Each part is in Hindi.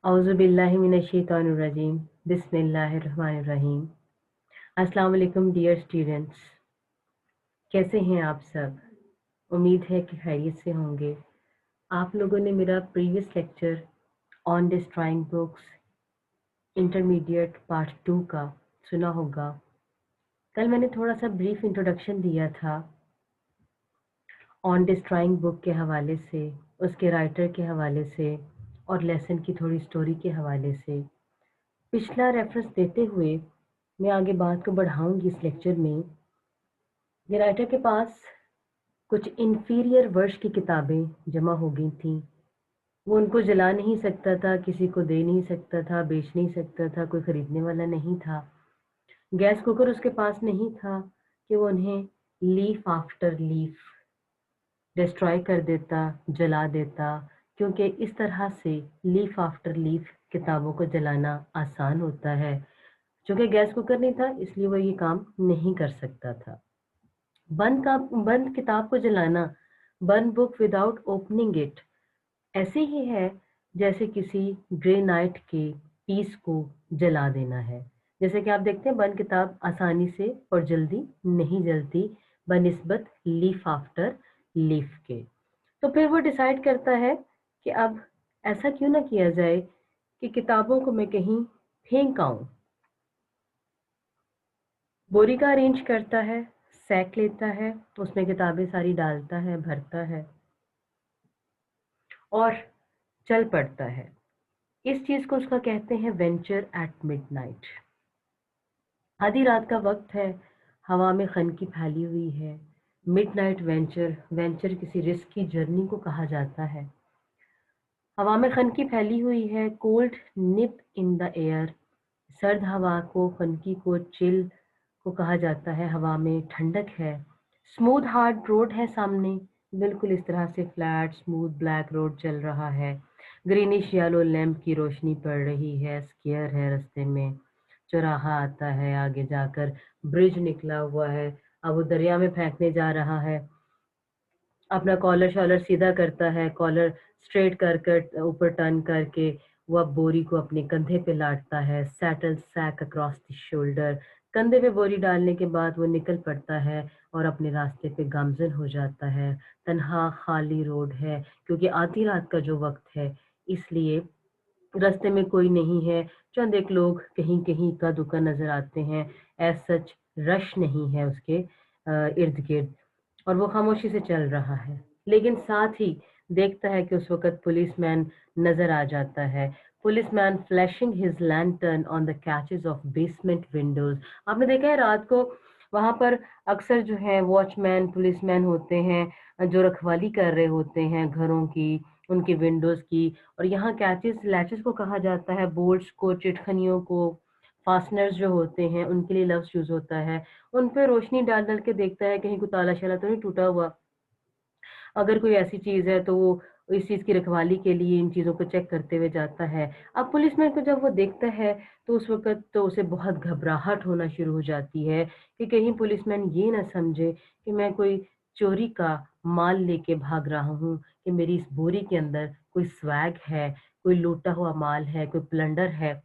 औज़ुबिल्लाहिमिनश्शैतानिर्रजीम बिस्मिल्लाहिर्रहमानिर्रहीम। अस्सलाम वालेकुम डियर स्टूडेंट्स, कैसे हैं आप सब? उम्मीद है कि खैरियत से होंगे। आप लोगों ने मेरा previous lecture on destroying books intermediate part 2 का सुना होगा। कल मैंने थोड़ा सा ब्रीफ इंट्रोडक्शन दिया था ऑन डिस्ट्रॉइंग बुक के हवाले से, उसके राइटर के हवाले से और लेसन की थोड़ी स्टोरी के हवाले से। पिछला रेफरेंस देते हुए मैं आगे बात को बढ़ाऊंगी इस लेक्चर में। ये राइटर के पास कुछ इंफीरियर वर्ष की किताबें जमा हो गई थीं। वो उनको जला नहीं सकता था, किसी को दे नहीं सकता था, बेच नहीं सकता था, कोई खरीदने वाला नहीं था। गैस कुकर उसके पास नहीं था कि वो उन्हें लीफ आफ्टर लीफ डिस्ट्रॉय कर देता, जला देता, क्योंकि इस तरह से लीफ आफ्टर लीफ किताबों को जलाना आसान होता है। चूंकि गैस कुकर नहीं था इसलिए वो ये काम नहीं कर सकता था। बंद किताब को जलाना, burn book without opening it, ऐसे ही है जैसे किसी ग्रे नाइट के पीस को जला देना है। जैसे कि आप देखते हैं बंद किताब आसानी से और जल्दी नहीं जलती बनिस्बत लीफ आफ्टर लीफ के। तो फिर वो डिसाइड करता है कि अब ऐसा क्यों ना किया जाए कि किताबों को मैं कहीं फेंक आऊं। बोरी का अरेंज करता है, सैक लेता है, उसमें किताबें सारी डालता है, भरता है और चल पड़ता है। इस चीज को उसका कहते हैं वेंचर एट मिडनाइट। आधी रात का वक्त है, हवा में खनकी फैली हुई है। मिडनाइट वेंचर, वेंचर किसी रिस्क की जर्नी को कहा जाता है। हवा में खनकी फैली हुई है, cold nip in the air, सर्द हवा को, खनकी को, चिल को कहा जाता है। हवा में ठंडक है। स्मूथ हार्ड रोड है सामने, बिल्कुल इस तरह से फ्लैट स्मूथ ब्लैक रोड चल रहा है। ग्रीनिश येलो लैंप की रोशनी पड़ रही है। स्केयर है रास्ते में, चौराहा आता है, आगे जाकर ब्रिज निकला हुआ है। अब वो दरिया में फेंकने जा रहा है। अपना कॉलर शॉलर सीधा करता है, कॉलर स्ट्रेट कर कर ऊपर टर्न करके वो अब बोरी को अपने कंधे पे लाटता है। Settle sack across the shoulder, कंधे पे बोरी डालने के बाद वो निकल पड़ता है और अपने रास्ते पे गामजन हो जाता है। तन्हा खाली रोड है, क्योंकि आधी रात का जो वक्त है इसलिए रास्ते में कोई नहीं है। चंद एक लोग कहीं कहीं का दुका नजर आते हैं। एज सच रश नहीं है उसके इर्द गिर्द, और वो खामोशी से चल रहा है। लेकिन साथ ही देखता है कि उस वक्त पुलिसमैन नजर आ जाता है। Policeman flashing his lantern on the catches of basement Windows. आपने देखा है रात को वहां पर अक्सर जो है वॉचमैन पुलिसमैन होते हैं जो रखवाली कर रहे होते हैं घरों की, उनकी विंडोज की। और यहाँ कैचेस लैचेस को कहा जाता है, बोल्ट्स को, चिटखनियों को, फास्टनर्स जो होते हैं उनके लिए लफ्ज यूज होता है। उन पे रोशनी डाल डाल के देखता है कहीं कोई ताला शाला तो नहीं टूटा हुआ। अगर कोई ऐसी चीज है तो वो इस चीज की रखवाली के लिए इन चीजों को चेक करते हुए जाता है। अब पुलिसमैन को जब वो देखता है तो उस वक्त तो उसे बहुत घबराहट होना शुरू हो जाती है कि कहीं पुलिसमैन ये ना समझे कि मैं कोई चोरी का माल लेके भाग रहा हूँ, कि मेरी इस बोरी के अंदर कोई स्वैग है, कोई लूटा हुआ माल है, कोई प्लंडर है।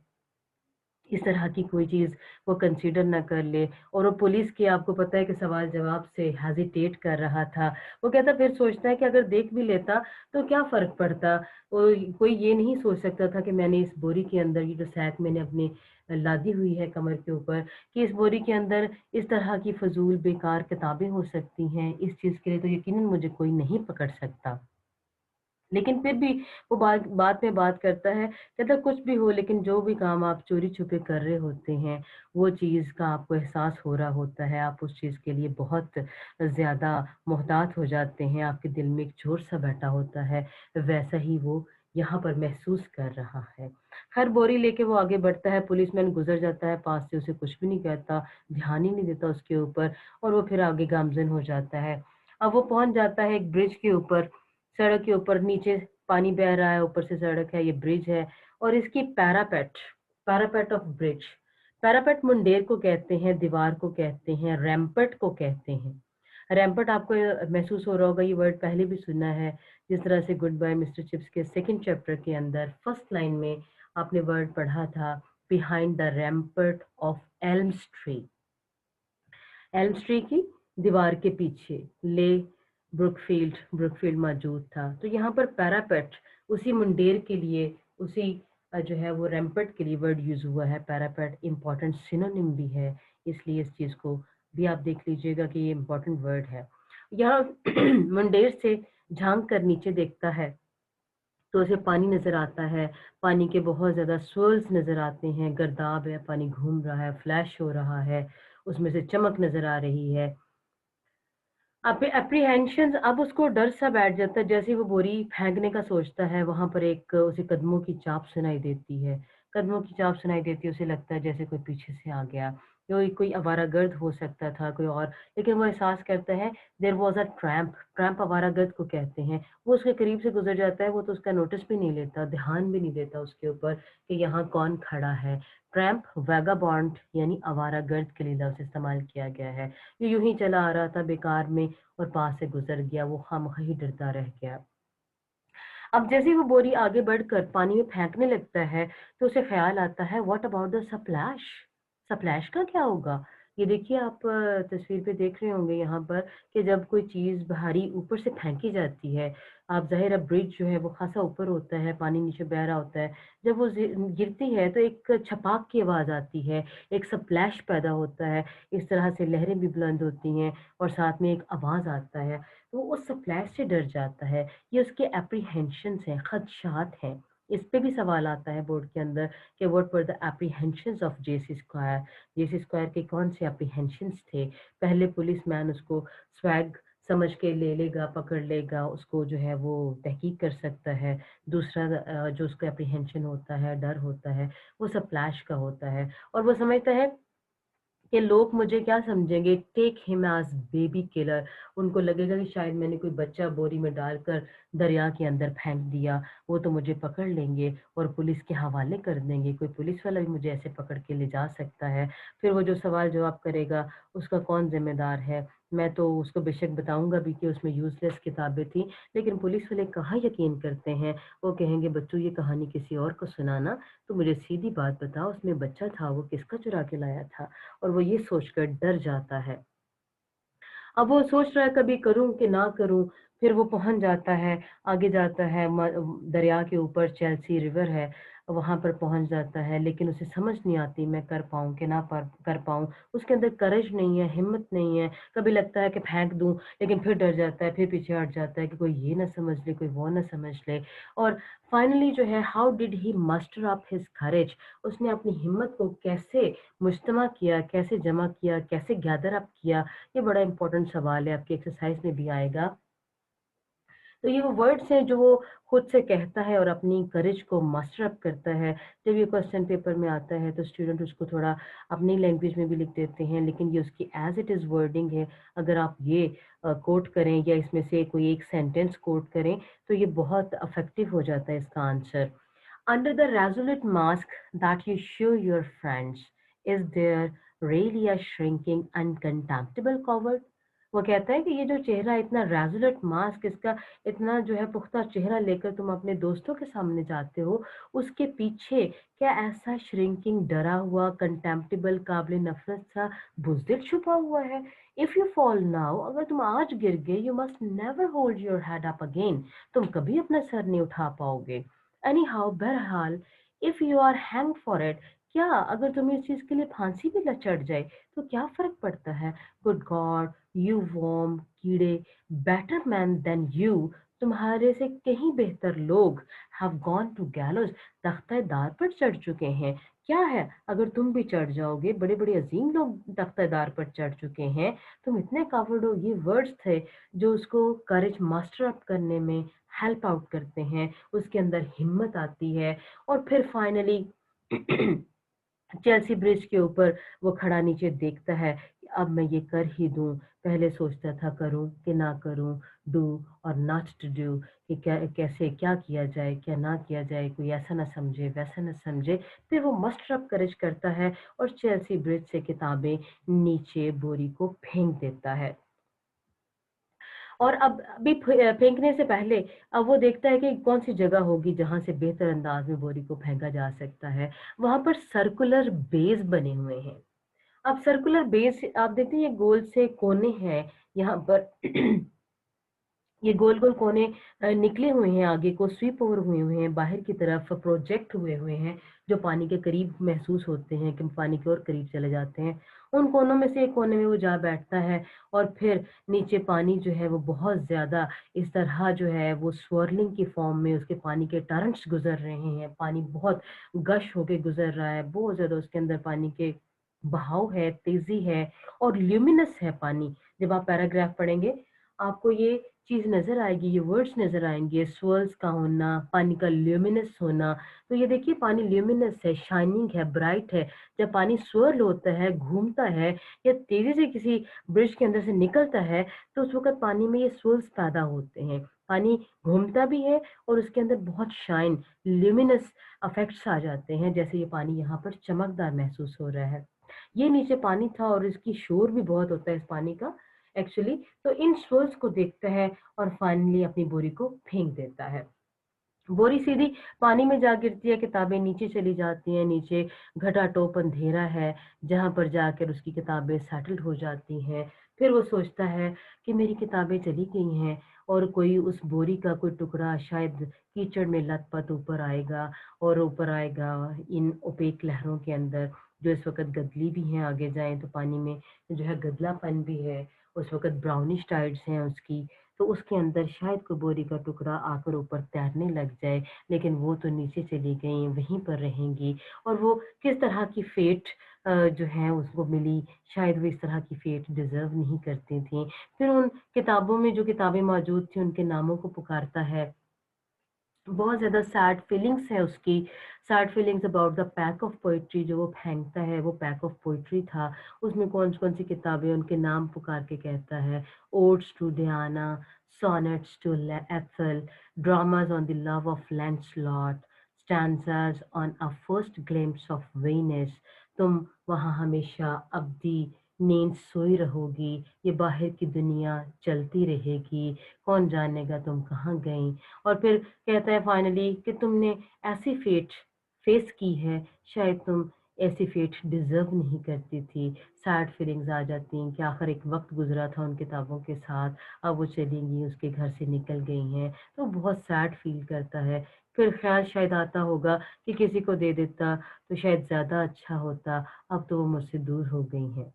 इस तरह की कोई चीज़ वो कंसीडर ना कर ले। और वो पुलिस के, आपको पता है कि सवाल जवाब से हेजिटेट कर रहा था। वो कहता, फिर सोचता है कि अगर देख भी लेता तो क्या फ़र्क पड़ता। वो कोई ये नहीं सोच सकता था कि मैंने इस बोरी के अंदर ये जो सैक मैंने अपने लादी हुई है कमर के ऊपर, कि इस बोरी के अंदर इस तरह की फ़ज़ूल बेकार किताबें हो सकती हैं। इस चीज़ के लिए तो यकीनन मुझे कोई नहीं पकड़ सकता। लेकिन फिर भी वो बात में बात करता है, कहता कुछ भी हो लेकिन जो भी काम आप चोरी-छुपे कर रहे होते हैं, वो चीज़ का आपको एहसास हो रहा होता है, आप उस चीज़ के लिए बहुत ज़्यादा मोहतात हो जाते हैं, आपके दिल में एक ज़ोर-सा बैठा होता है, वैसा ही वो यहाँ पर महसूस कर रहा है। खैर बोरी लेके वो आगे बढ़ता है, पुलिसमैन गुज़र जाता है पास से, उसे कुछ भी नहीं कहता, ध्यान ही नहीं देता उसके ऊपर, और वो फिर आगे गामज़न हो जाता है। अब वो पहुँच जाता है एक ब्रिज के ऊपर, सड़क के ऊपर, नीचे पानी बह रहा है, ऊपर से सड़क है, ये ब्रिज है। और इसकी parapet, parapet of bridge, parapet मुंडेर को कहते हैं, दीवार को कहते हैं, रैम्पट को कहते हैं। रैम्पट आपको महसूस हो रहा होगा, ये वर्ड पहले भी सुना है। जिस तरह से गुड बाय मिस्टर चिप्स के सेकंड चैप्टर के अंदर फर्स्ट लाइन में आपने वर्ड पढ़ा था behind the rampart of elms tree. Elm tree की दीवार के पीछे ले ब्रुकफील्ड मौजूद था। तो यहाँ पर पैरापेट उसी मुंडेर के लिए, उसी जो है वो रैम्पर्ट के लिए वर्ड यूज हुआ है। पैरापेट इम्पॉर्टेंट सिनोनिम भी है, इसलिए इस चीज को भी आप देख लीजिएगा कि ये इम्पोर्टेंट वर्ड है। यहाँ मुंडेर से झांक कर नीचे देखता है तो उसे पानी नजर आता है। पानी के बहुत ज्यादा swirls नजर आते हैं, गर्दाब है, पानी घूम रहा है, फ्लैश हो रहा है, उसमें से चमक नजर आ रही है। अप्रीहेंशन, अब उसको डर सा बैठ जाता है। जैसे ही वो बोरी फेंकने का सोचता है, वहां पर एक उसे कदमों की चाप सुनाई देती है। कदमों की चाप सुनाई देती है, उसे लगता है जैसे कोई पीछे से आ गया। कोई आवारागर्द हो सकता था, कोई और। लेकिन वो एहसास करता है there was a tramp. Tramp आवारागर्द को कहते हैं। वो उसके करीब से गुजर जाता है, वो तो उसका नोटिस भी नहीं लेता, ध्यान भी नहीं देता उसके ऊपर कि यहाँ कौन खड़ा है। ट्रैम्प वैगाबॉन्ड यानी आवारागर्द के लिए लफ्ज इस्तेमाल किया गया है। ये यूं ही चला आ रहा था बेकार में और पास से गुजर गया, वो खामखा ही डरता रह गया। अब जैसे ही वो बोरी आगे बढ़कर पानी में फेंकने लगता है, तो उसे ख्याल आता है what about the splash. Splash का क्या होगा? ये देखिए, आप तस्वीर पे देख रहे होंगे यहाँ पर कि जब कोई चीज भारी ऊपर से फेंकी जाती है, आप जाहिर है ब्रिज जो है वो खासा ऊपर होता है, पानी नीचे बह रहा होता है। जब वो गिरती है तो एक छपाक की आवाज आती है, एक स्प्लैश पैदा होता है। इस तरह से लहरें भी बुलंद होती हैं और साथ में एक आवाज आता है। तो वो उस स्प्लैश से डर जाता है। ये उसके एप्रीहेंशंस हैं, खदशात हैं। इस पे भी सवाल आता है बोर्ड के अंदर कि what were the apprehensions of JC square. JC square के कौन से एप्रीहेंशंस थे? पहले पुलिसमैन उसको स्वैग समझ के ले लेगा, पकड़ लेगा, उसको जो है वो तहकीक कर सकता है। दूसरा जो उसका एप्रीहेंशन होता है, डर होता है, वो स्प्लैश का होता है। और वो समझता है कि लोग मुझे क्या समझेंगे, take him as baby killer. उनको लगेगा कि शायद मैंने कोई बच्चा बोरी में डालकर दरिया के अंदर फेंक दिया, वो तो मुझे पकड़ लेंगे और पुलिस के हवाले कर देंगे। कोई पुलिस वाला भी मुझे ऐसे पकड़ के ले जा सकता है। फिर वो जो सवाल जवाब करेगा, उसका कौन जिम्मेदार है? मैं तो उसको बेशक बताऊंगा भी कि उसमें यूजलेस किताबें थी, लेकिन पुलिस वाले कहाँ यकीन करते हैं। वो कहेंगे बच्चों ये कहानी किसी और को सुनाना। तो मुझे सीधी बात बताओ, उसमें बच्चा था, वो किसका चुरा के लाया था? और वो ये सोचकर डर जाता है। अब वो सोच रहा है कभी करूं कि ना करूं। फिर वो पहुंच जाता है, आगे जाता है, दरिया के ऊपर चेल्सी रिवर है, वहां पर पहुंच जाता है। लेकिन उसे समझ नहीं आती मैं कर पाऊं कि ना कर पाऊं। उसके अंदर करेज नहीं है, हिम्मत नहीं है। कभी लगता है कि फेंक दूं, लेकिन फिर डर जाता है, फिर पीछे हट जाता है कि कोई ये ना समझ ले, कोई वो ना समझ ले। और फाइनली जो है, how did he muster up his courage. उसने अपनी हिम्मत को कैसे मुज्तमा किया, कैसे जमा किया, कैसे गैदर अप किया। ये बड़ा इंपॉर्टेंट सवाल है, आपकी एक्सरसाइज में भी आएगा। तो ये वो वर्ड्स हैं जो वो खुद से कहता है और अपनी करेज को मास्टर अप करता है। जब ये क्वेश्चन पेपर में आता है तो स्टूडेंट उसको थोड़ा अपनी लैंग्वेज में भी लिख देते हैं, लेकिन ये उसकी एज इट इज़ वर्डिंग है। अगर आप ये कोट करें या इसमें से कोई एक सेंटेंस कोट करें, तो ये बहुत अफेक्टिव हो जाता है इसका answer. Under the resolute mask that you show your friends, is there really a shrinking and contemptible coward? वो कहता है कि ये जो चेहरा, इतना रेजोलेट मास्क, इसका इतना जो है पुख्ता चेहरा लेकर तुम अपने दोस्तों के सामने जाते हो, उसके पीछे क्या ऐसा श्रिंकिंग, डरा हुआ, कंटेम्प्टेबल, काबिल नफरत सा बुज़दिल छुपा हुआ है? इफ यू फॉल नाउ, अगर तुम आज गिर गए, you must never hold your head up again. तुम कभी अपना सर नहीं उठा पाओगे। एनी हाउ, बहरहाल, if you are hang for it, क्या अगर तुम्हें इस चीज के लिए फांसी भी न चढ़ जाए तो क्या फर्क पड़ता है? गुड गॉड, यू वॉर्म कीड़े, बेटर मैन देन यू, तुम्हारे से कहीं बेहतर लोग हैव गॉन टू गैलोज, तख्ता दार पर चढ़ चुके हैं। क्या है अगर तुम भी चढ़ जाओगे? बड़े बड़े अजीम लोग तख्ता दार पर चढ़ चुके हैं, तुम इतने कावड़ हो। ये वर्ड्स थे जो उसको करेज मास्टर अप करने में हेल्प आउट करते हैं, उसके अंदर हिम्मत आती है। और फिर फाइनली चेल्सी ब्रिज के ऊपर वो खड़ा नीचे देखता है कि अब मैं ये कर ही दूं। पहले सोचता था करूं कि ना करूं, डू और नॉट टू डू, कि क्या कैसे क्या किया जाए, क्या ना किया जाए, कोई ऐसा ना समझे, वैसा ना समझे। फिर वो मस्ट अप करेज करता है और चेल्सी ब्रिज से किताबें नीचे बोरी को फेंक देता है। और अब अभी फेंकने से पहले अब वो देखता है कि कौन-सी जगह होगी जहाँ से बेहतर अंदाज़ में बोरी को फेंका जा सकता है। वहाँ पर सर्कुलर बेस बने हुए हैं। अब सर्कुलर बेस आप देखते हैं ये गोल से कोने हैं यहाँ पर ये गोल-गोल कोने निकले हुए हैं, आगे को स्वीप ओवर हुए हुए हैं, बाहर की तरफ प्रोजेक्ट हुए हुए हैं, जो पानी के करीब महसूस होते हैं कि पानी के और करीब चले जाते हैं। उन कोनों में से एक कोने में वो जा बैठता है और फिर नीचे पानी जो है वो बहुत ज़्यादा इस तरह जो है वो स्वर्लिंग की फ़ॉर्म में उसके पानी के टरंट्स गुज़र रहे हैं, पानी बहुत गश होके गुज़र रहा है, बहुत ज़्यादा उसके अंदर पानी के बहाव है, तेज़ी है और ल्यूमिनस है पानी। जब आप पैराग्राफ पढ़ेंगे, आपको ये चीज़ नज़र आएगी, ये वर्ड्स नज़र आएँगे, swirls का होना, पानी का ल्यूमिनस होना। तो ये देखिए पानी ल्यूमिनस है, शाइनिंग है, ब्राइट है। जब पानी swirl होता है, घूमता है या तेज़ी से किसी ब्रिज के अंदर से निकलता है, तो उस वक़्त पानी में ये swirls पैदा होते हैं। पानी घूमता भी है और उसके अंदर बहुत शाइन, ल्यूमिनस इफ़ेक्ट्स आ जाते हैं, जैसे ये पानी यहाँ पर चमकदार महसूस हो रहा है। ये नीचे पानी था और इसकी शोर भी बहुत होता है इस पानी का एक्चुअली, तो इन सोर्स को देखता है और फाइनली अपनी बोरी को फेंक देता है। बोरी सीधी पानी में जा गिरती है, किताबें नीचे चली जाती हैं, नीचे घटाटोप अंधेरा है, जहाँ पर जाकर उसकी किताबें सेटल्ड हो जाती हैं। फिर वो सोचता है कि मेरी किताबें चली गई हैं और कोई उस बोरी का कोई टुकड़ा शायद कीचड़ में लत-पत ऊपर आएगा और ऊपर आएगा इन ओपेक लहरों के अंदर, जो इस वक़्त गदली भी हैं, आगे जाएँ तो पानी में जो है गदलापन भी है, उस वक़्त ब्राउनिश टाइड्स हैं उसकी, तो उसके अंदर शायद कोई बोरी का टुकड़ा आकर ऊपर तैरने लग जाए, लेकिन वो तो नीचे चली गई, वहीं पर रहेंगी और वो किस तरह की फेट जो है उसको मिली, शायद वो इस तरह की फेट डिज़र्व नहीं करती थीं। फिर उन किताबों में जो किताबें मौजूद थी, उनके नामों को पुकारता है। बहुत ज़्यादा सैड फीलिंग्स है उसकी, sad feelings about the pack of poetry जो वो फेंकता है, वो पैक ऑफ पोएट्री था। उसमें कौन-कौन सी किताबें उनके नाम पुकार के कहता है, odes to Diana, sonnets to le Ethel, dramas on the love of Lancelot, stanzas on a first glimpse of Venus, तुम वहाँ हमेशा अब्दी नींद सोई रहोगी, ये बाहर की दुनिया चलती रहेगी, कौन जानेगा तुम कहाँ गईं? और फिर कहता है फाइनली कि तुमने ऐसी फेट फेस की है, शायद तुम ऐसी फेट डिज़र्व नहीं करती थी। सैड फीलिंग्स आ जाती हैं कि आखिर एक वक़्त गुज़रा था उन किताबों के साथ, अब वो चली गई, उसके घर से निकल गई हैं, तो बहुत सैड फ़ील करता है। फिर ख़्याल शायद आता होगा कि किसी को दे देता, तो शायद ज़्यादा अच्छा होता, अब तो वो मुझसे दूर हो गई हैं।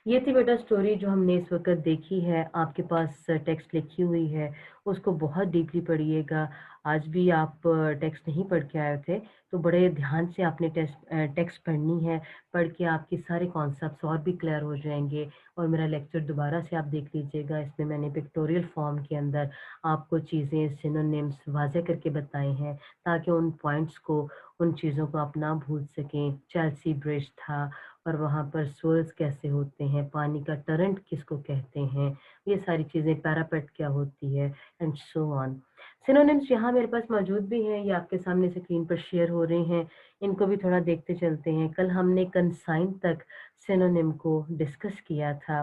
ये थी बेटा स्टोरी जो हमने इस वक़्त देखी है, आपके पास टेक्स्ट लिखी हुई है, उसको बहुत डीपली पढ़िएगा। आज भी आप टेक्स्ट नहीं पढ़ के आए थे, तो बड़े ध्यान से आपने टेक्स्ट पढ़नी है, पढ़ के आपके सारे कॉन्सेप्ट्स और भी क्लियर हो जाएँगे और मेरा लेक्चर दोबारा से आप देख लीजिएगा, इसमें मैंने पिक्टोरियल फॉर्म के अंदर आपको चीज़ें, सिनोनिम्स वाज़ह करके बताए हैं, ताकि उन पॉइंट्स को, उन चीज़ों को आप ना भूल सकें। चेल्सी ब्रिज था और वहाँ पर सोर्स कैसे होते हैं, पानी का टरंट किसको कहते हैं, ये सारी चीज़ें, पैरापेट क्या होती है एंड सो ऑन। सिनोनिम्स यहाँ मेरे पास मौजूद भी हैं, ये आपके सामने स्क्रीन पर शेयर हो रहे हैं, इनको भी थोड़ा देखते चलते हैं। कल हमने कंसाइन तक सिनोनिम को डिस्कस किया था।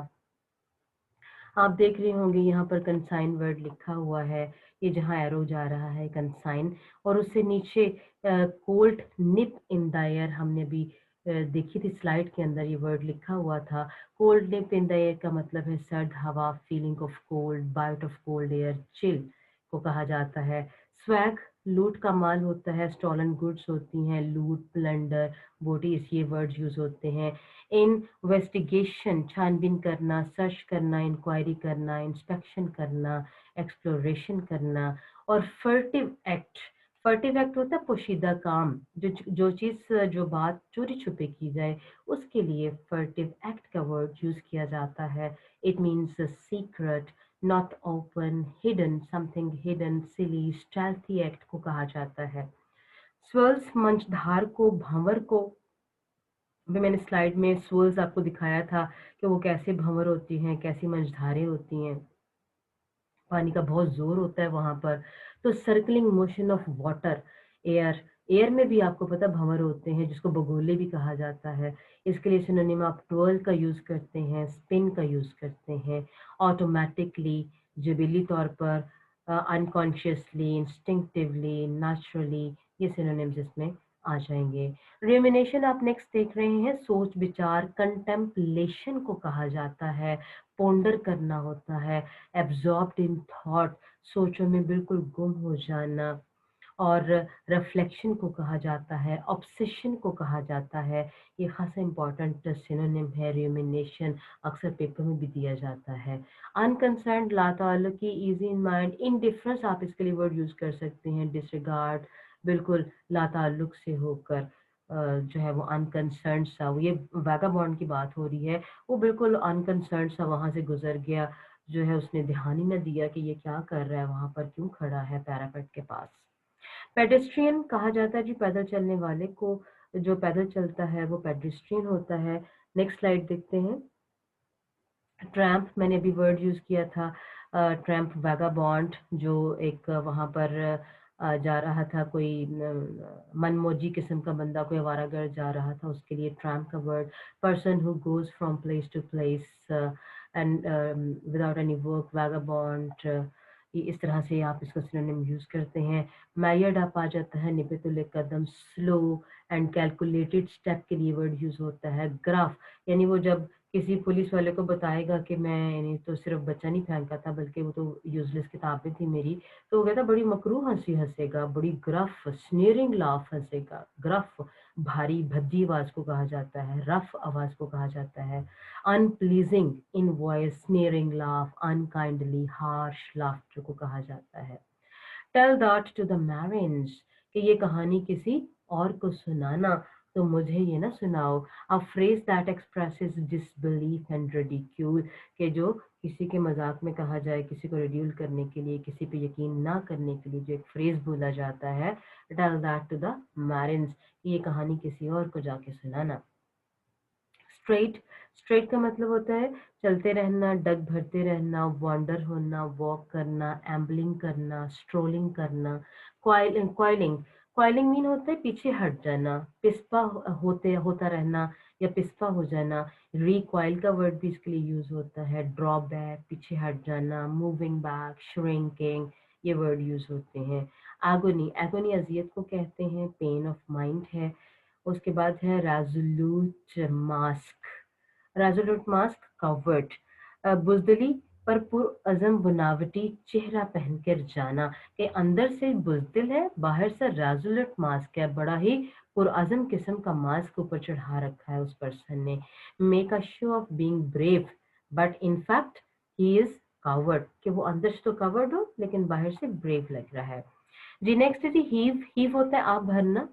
आप देख रहे होंगे यहाँ पर कंसाइन वर्ड लिखा हुआ है, ये जहाँ एरो जा रहा है कंसाइन और उससे नीचे cold nip in the air हमने भी देखी थी स्लाइड के अंदर ये वर्ड लिखा हुआ था। Cold nip in the air का मतलब है सर्द हवा, feeling of cold, bite of cold air, chill को कहा जाता है। स्वैग लूट का माल होता है, स्टॉलन गुड्स होती हैं, लूट, प्लंडर, बॉडीज ये वर्ड्स यूज होते हैं। इन्वेस्टिगेशन छानबीन करना, सर्च करना, इंक्वायरी करना, इंस्पेक्शन करना, एक्सप्लोरेशन करना और फर्टिव एक्ट होता है पोशीदा काम, जो चीज़ जो बात चोरी-छुपे की जाए, उसके लिए फर्टिव एक्ट का वर्ड यूज़ किया जाता है। It means secret, not open, hidden, something hidden, silly, stealthy act को कहा जाता है। स्वर्ल्स मंचधार को, भंवर को अभी मैंने स्लाइड में swirls आपको दिखाया था कि वो कैसे भंवर होती हैं, कैसी मंझधारें होती हैं, पानी का बहुत ज़ोर होता है वहाँ पर। तो circling motion of water, air air में भी आपको पता भंवर होते हैं जिसको बगोले भी कहा जाता है। इसके लिए सिनोनिम आप ट्विर्ल का यूज़ करते हैं, स्पिन का यूज़ करते हैं, ऑटोमैटिकली, जबीली तौर पर, अनकॉन्शियसली, इंस्टिंक्टिवली, नेचुरली, ये सिनोनिम्स इसमें आ जाएँगे। रुमिनेशन आप नेक्स्ट देख रहे हैं, सोच विचार, कंटेम्पलेशन को कहा जाता है, पोंडर करना होता है, एब्ज़ॉर्ब्ड इन थॉट, सोचों में बिल्कुल गुम हो जाना, और रिफ्लेक्शन को कहा जाता है, ऑब्सेशन को कहा जाता है। ये खासा इम्पोर्टेंट सिनोनिम है रुमिनेशन, अक्सर पेपर में भी दिया जाता है। अनकंसर्न्ड, लाताल्लुकी, इजी इन माइंड, इनडिफरेंस आप इसके लिए वर्ड यूज़ कर सकते हैं, डिसरिगार्ड, बिल्कुल लाताल्लुक से होकर जो है वो अनकंसर्न्ड सा, वो ये वैगाबॉन्ड की बात हो रही है, वो बिल्कुल अनकंसर्न्ड सा वहाँ से गुजर गया, जो है उसने ध्यान ही न दिया कि ये क्या कर रहा है, वहाँ पर क्यों खड़ा है पैरापेट के पास। पेडेस्ट्रियन कहा जाता है जी पैदल चलने वाले को, जो पैदल चलता है वो पेडेस्ट्रियन होता है। नेक्स्ट स्लाइड देखते हैं। ट्रैम्प मैंने अभी वर्ड यूज़ किया था, ट्रैम्प वैगाबॉन्ड, जो एक वहाँ पर जा रहा था, कोई मनमौजी किस्म का बंदा, कोई आवारागर्द जा रहा था, उसके लिए ट्रैम्प का word. Person who goes from place to place and without any work, vagabond, इस तरह से आप इसका सिनोनिम यूज़ करते हैं। मैयर्ड आप आ जाता है, निपतुल कदम, स्लो एंड कैलकुलेटेड स्टेप के लिए वर्ड यूज़ होता है। ग्राफ, यानी वो जब किसी पुलिस वाले को बताएगा कि मैंने तो सिर्फ बच्चा नहीं फेंका था बल्कि वो तो यूजलेस किताबें थी मेरी, तो वो कहता बड़ी मकरू हंसी हंसेगा, बड़ी ग्रफ स्नेयरिंग लाफ हंसेगा। ग्रफ भारी भद्दी आवाज को कहा जाता है, रफ आवाज को कहा जाता है। Unpleasing in voice, sneering laugh, unkindly harsh laughter को कहा जाता है। Tell that to the marines, कि ये कहानी किसी और को सुनाना, तो मुझे ये ना सुनाओ। A phrase that expresses disbelief and ridicule, कि जो किसी के मजाक में कहा जाए, किसी को रिड्यूल करने के लिए, किसी पे यकीन ना करने के लिए जो एक फ्रेज बोला जाता है, टेल दैट टू द मैरिन्स, ये कहानी किसी और को जाके सुनाना। स्ट्रेट, स्ट्रेट का मतलब होता है चलते रहना, डग भरते रहना, वॉन्डर होना, वॉक करना, एम्बलिंग करना, स्ट्रोलिंग करना। क्वाइलिंग, क्वाइलिंग मीन होता है पीछे हट जाना, पिस्पा होते होता रहना या पिस्पा हो जाना। रिक्वाइल का वर्ड भी इसके लिए यूज होता है, ड्रॉ बैक, पीछे हट जाना, मूविंग बैक, श्रिंकिंग, ये वर्ड यूज होते हैं। एगोनी, एगोनी अजियत को कहते हैं, पेन ऑफ माइंड है। उसके बाद है resolute mask, resolute mask covert, बुजदली पर पुरअज़म बनावटी चेहरा पहनकर जाना, कि अंदर से बुजदिल है, बाहर से रेजोल्यूट मास्क है, बड़ा ही पुरअज़म किस्म का मास्क ऊपर चढ़ा रखा है उस पर्सन ने। Make a show off being brave but in fact he is covered, कि वो अंदर से तो कवर्ड हो लेकिन बाहर से ब्रेव लग रहा है। जी नेक्स्ट है जी हीव, हीव होता है आप भरना,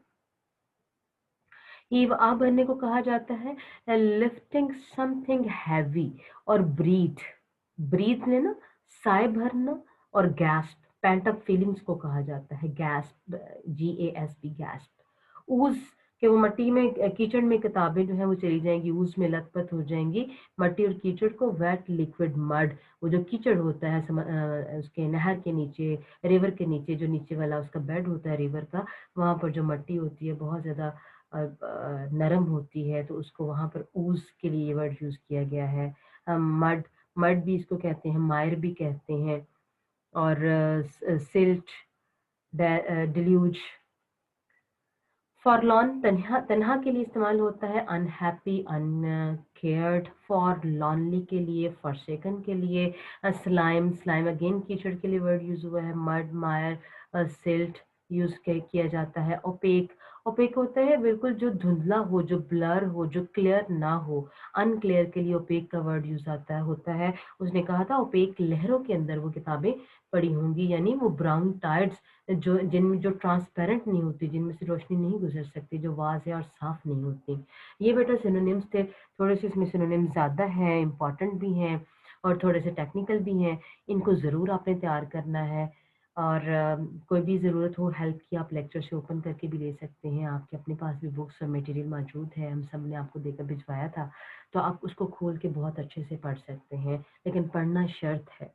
हीव आप भरने को कहा जाता है, लिफ्टिंग समथिंग हैवी। और ब्रीथ, ब्रीथ लेना, साय भरना, और गैस्प, पैंट अप फीलिंग्स को कहा जाता है, गैस्प, GASP, गैस्प। ऊज, कि वो मट्टी में कीचड़ में किताबें जो है वो चली जाएंगी, ऊज में लथपथ हो जाएंगी। मट्टी और कीचड़ को वेट लिक्विड मड, वो जो कीचड़ होता है उसके नहर के नीचे, रिवर के नीचे, जो नीचे वाला उसका बेड होता है रिवर का, वहाँ पर जो मट्टी होती है बहुत ज़्यादा नरम होती है, तो उसको वहाँ पर ऊज के लिए वर्ड यूज़ किया गया है। मड, मड भी इसको कहते हैं, मायर भी कहते हैं। और सिल्ट, डिल्यूज। फॉरलॉन, तन्हा, तन्हा के लिए इस्तेमाल होता है, अनहैप्पी, अनकेयर्ड। फॉर लॉनली के लिए, फॉरसेकन के लिए। स्लाइम, स्लाइम अगेन कीचड़ के लिए वर्ड यूज हुआ है। मड, मायर, सिल्ट यूज किया जाता है। ओपेक, ओपेक होता है बिल्कुल जो धुंधला हो, जो ब्लर हो, जो क्लियर ना हो। अनक्लियर के लिए ओपेक का वर्ड यूज आता है होता है। उसने कहा था ओपेक लहरों के अंदर वो किताबें पड़ी होंगी, यानी वो ब्राउन टाइड्स, जो जिनमें जो ट्रांसपेरेंट नहीं होती, जिनमें से रोशनी नहीं गुजर सकती, जो वाज़ेह और साफ नहीं होती। ये बेटा सिनोनिम्स थे, थोड़े से इसमें सिनोनिम्स ज़्यादा हैं, इम्पॉर्टेंट भी हैं और थोड़े से टेक्निकल भी हैं। इनको ज़रूर आपने तैयार करना है, और कोई भी ज़रूरत हो हेल्प की, आप लेक्चर से ओपन करके भी ले सकते हैं। आपके अपने पास भी बुक्स और मटेरियल मौजूद है, हम सब ने आपको देकर भिजवाया था, तो आप उसको खोल के बहुत अच्छे से पढ़ सकते हैं, लेकिन पढ़ना शर्त है।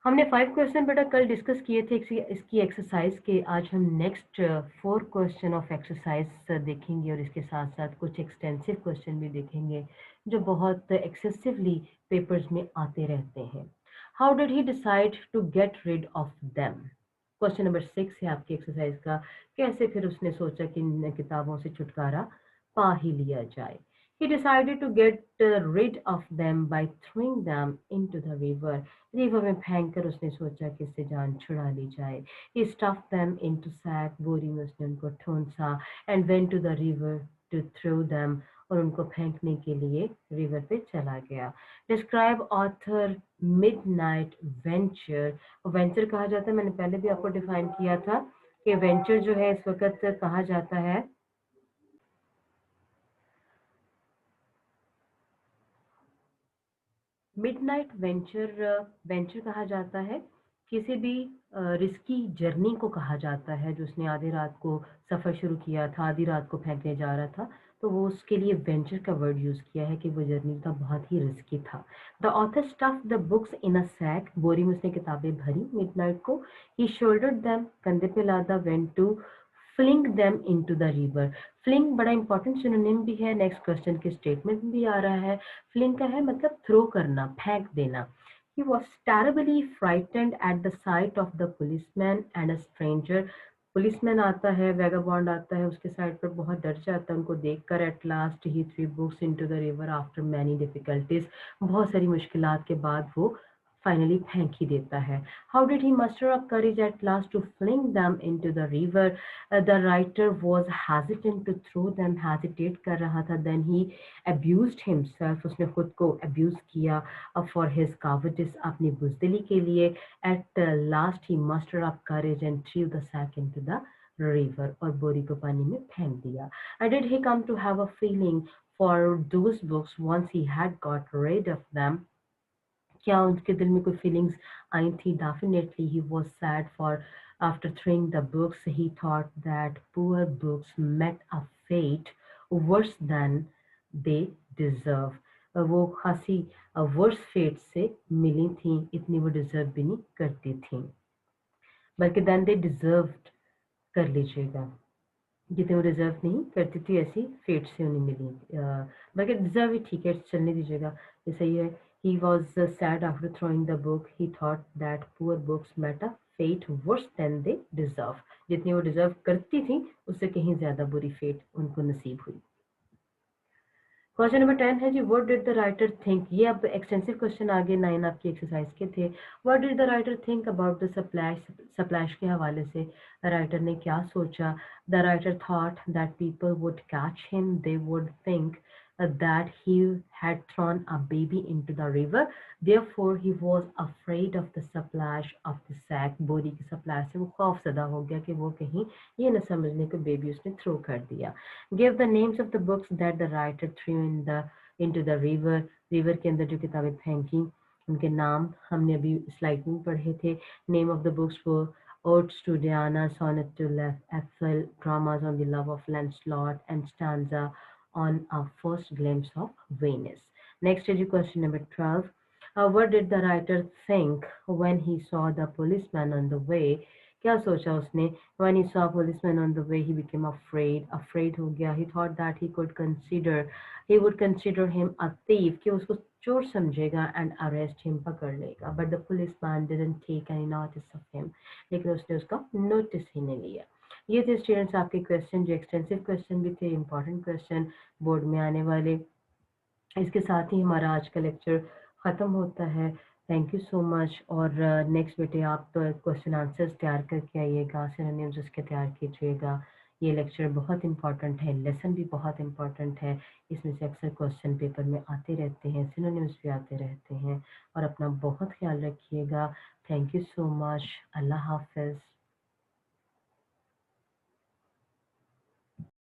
हमने 5 क्वेश्चन बेटा कल डिस्कस किए थे इसकी एक्सरसाइज के। आज हम नेक्स्ट 4 क्वेश्चन ऑफ एक्सरसाइज देखेंगे और इसके साथ-साथ कुछ एक्सटेंसिव क्वेश्चन भी देखेंगे जो बहुत एक्सेसिवली पेपर्स में आते रहते हैं। How did he decide to get rid of them? Question number 6 है आपकी एक्सरसाइज का। कैसे फिर उसने सोचा कि इन किताबों से छुटकारा पा ही लिया जाए? He decided to get rid of them by throwing them into the river. River में फेंक कर उसने सोचा कि इससे जान छुड़ा ली जाए। He stuffed them into sack, बोरी में उसने उनको ठूंसा and went to the river to throw them, और उनको फेंकने के लिए रिवर पे चला गया। Describe author midnight venture। Venture कहा जाता है, मैंने पहले भी आपको डिफाइन किया था कि वेंचर जो है इस वक्त कहा जाता है मिडनाइट वेंचर। वेंचर कहा जाता है किसी भी रिस्की जर्नी को कहा जाता है जो उसने आधी रात को सफ़र शुरू किया था, आधी रात को फेंकने जा रहा था, तो वो उसके लिए वेंचर का वर्ड यूज़ किया है कि वो जर्नी का बहुत ही रिस्की था। The author stuff the books in a sack, बोरी में उसने किताबें भरी मिडनाइट को। ही शोल्डर्ड देम, कंधे पे लादा, went to fling them into the river. Fling बड़ा इंपॉर्टेंट सिनोनिम भी है, नेक्स्ट क्वेश्चन के स्टेटमेंट में भी आ रहा है। फ्लिंग का है मतलब थ्रो करना, फेंक देना। He was terribly frightened at the sight of the policeman and a stranger. Policeman आता है, वैगाबॉन्ड आता है, उसके साइड पर बहुत डर जाता है उनको देखकर। At last he three books into the river after many difficulties, बहुत सारी मुश्किलात के बाद वो फाइनली फेंक ही देता है। How did he muster up courage at last to fling them into the river? The writer was hesitant to throw them, hesitate कर रहा था। देन ही abused himself, उसने खुद को abuse किया for his cowardice, अपनी बुजदिली के लिए। At last he mustered up courage and threw the sack into the river, और बोरी को पानी में फेंक दिया। Did he come to have a feeling for those books once he had got rid of them? क्या उनके दिल में कोई फीलिंग्स आई थी? Definitely he was sad for after throwing the books he thought that poor books met a fate worse than they deserve. वो खासी वर्स फेट से मिली थी, इतनी वो डिजर्व भी नहीं करती थी, बल्कि देन दे डिजर्व कर लीजिएगा, जितने वो डिजर्व नहीं करती थी ऐसी फेट से उन्हें मिली। बल्कि डिजर्व ही ठीक है, चलने दीजिएगा, ये सही है। He was sad after throwing the book. He thought that poor books met a fate worse than they deserve. जितनी वो डिजर्व करती थी उससे कहीं ज्यादा बुरी फेट उनको नसीब हुई। क्वेश्चन नंबर 10 है जी, what did the writer think? ये अब एक्सटेंसिव क्वेश्चन आगे 9 आपकी एक्सरसाइज के थे। What did the writer think about the splash? Splash के हवाले से राइटर ने क्या सोचा? The writer thought that people would catch him, they would think that he had thrown a baby into the river, therefore he was afraid of the splash of the sack. बोरी की splash से वो खौफजदा हो गया कि वो कहीं ये न समझने को बेबी उसने थ्रो कर दिया। Give the names of the books that the writer threw into the river. River के अंदर जो किताबें फेंकी उनके नाम हमने अभी स्लाइड में पढ़े थे। नेम ऑफ द बुक्स वो Odes to Diana, Sonnet to Ethel, Dramas on the Love of Lancelot, and Stanza on a First Glimpse of Venus. Next is question number 12. What did the writer think when he saw the policeman on the way? क्या सोचा उसने? When he saw a policeman on the way, he became afraid. Afraid हो गया. He thought that he would consider him a thief, कि उसको चोर समझेगा and arrest him, पकड़ लेगा. But the policeman didn't take any notice of him. लेकिन उसने उसका notice ही नहीं लिया। ये थे स्टूडेंट्स आपके क्वेश्चन, जो एक्सटेंसिव क्वेश्चन भी थे, इंपॉर्टेंट क्वेश्चन बोर्ड में आने वाले। इसके साथ ही हमारा आज का लेक्चर ख़त्म होता है। Thank you so much. और नेक्स्ट बेटे आप क्वेश्चन आंसर्स तैयार करके आइएगा, सिनोनिम्स उसके तैयार कीजिएगा। ये लेक्चर बहुत इंपॉर्टेंट है, लेसन भी बहुत इंपॉर्टेंट है, इसमें से अक्सर क्वेश्चन पेपर में आते रहते हैं, सिनोनिम्स भी आते रहते हैं। और अपना बहुत ख्याल रखिएगा। Thank you so much. अल्लाह हाफिज़।